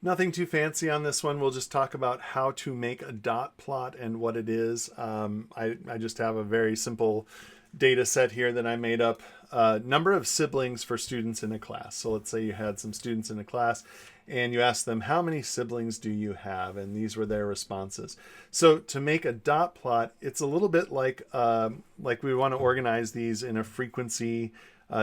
Nothing too fancy on this one. We'll just talk about how to make a dot plot and what it is. I just have a very simple data set here that I made up. Number of siblings for students in a class. So let's say you had some students in a class and you asked them, how many siblings do you have? And these were their responses. So to make a dot plot, it's a little bit like we want to organize these in a frequency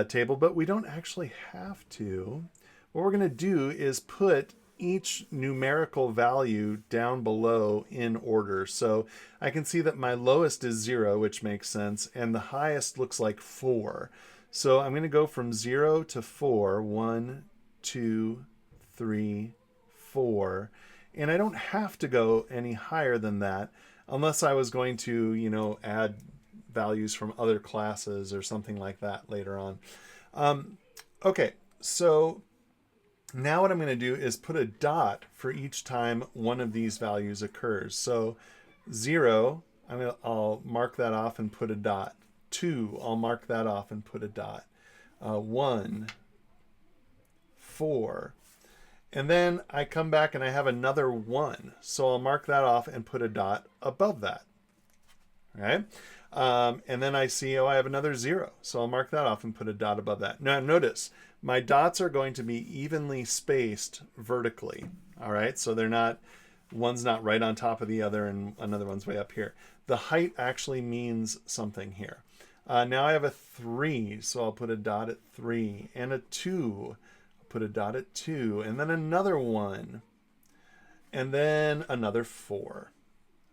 table, but we don't actually have to. What we're going to do is put each numerical value down below in order. So I can see that my lowest is 0, which makes sense, and the highest looks like 4. So I'm going to go from 0 to 4, 1, 2, 3, 4, and I don't have to go any higher than that unless I was going to, add values from other classes or something like that later on. Okay, so now what I'm going to do is put a dot for each time one of these values occurs. So 0, I'll mark that off and put a dot. 2, I'll mark that off and put a dot. 1, 4, and then I come back and I have another 1. So I'll mark that off and put a dot above that. Okay? And then I see, I have another 0. So I'll mark that off and put a dot above that. Now notice, my dots are going to be evenly spaced vertically. All right, so one's not right on top of the other and another one's way up here. The height actually means something here. Now I have a 3, so I'll put a dot at 3, and a 2, I'll put a dot at 2, and then another 1, and then another 4.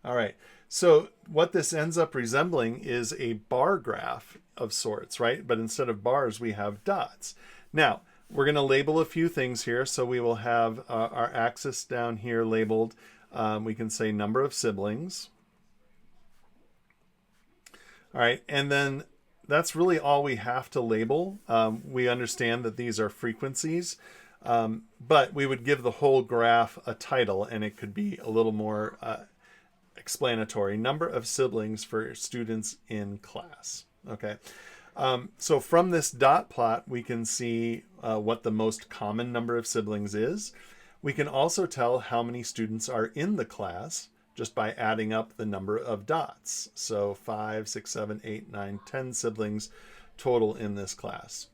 All right, so what this ends up resembling is a bar graph of sorts, right? But instead of bars, we have dots. Now, we're going to label a few things here. So we will have our axis down here labeled. We can say number of siblings. All right, and then that's really all we have to label. We understand that these are frequencies, but we would give the whole graph a title, and it could be a little more explanatory. Number of siblings for students in class. Okay. So from this dot plot, we can see what the most common number of siblings is. We can also tell how many students are in the class just by adding up the number of dots. So 5, 6, 7, 8, 9, 10 siblings total in this class.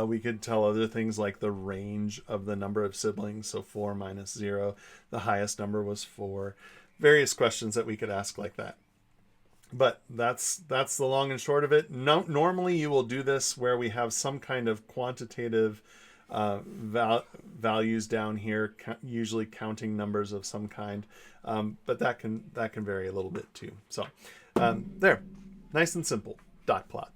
We could tell other things like the range of the number of siblings. So 4 minus 0, the highest number was 4. Various questions that we could ask like that. But that's the long and short of it. No, normally you will do this where we have some kind of quantitative values down here, usually counting numbers of some kind. But that can vary a little bit too. So there, nice and simple dot plot.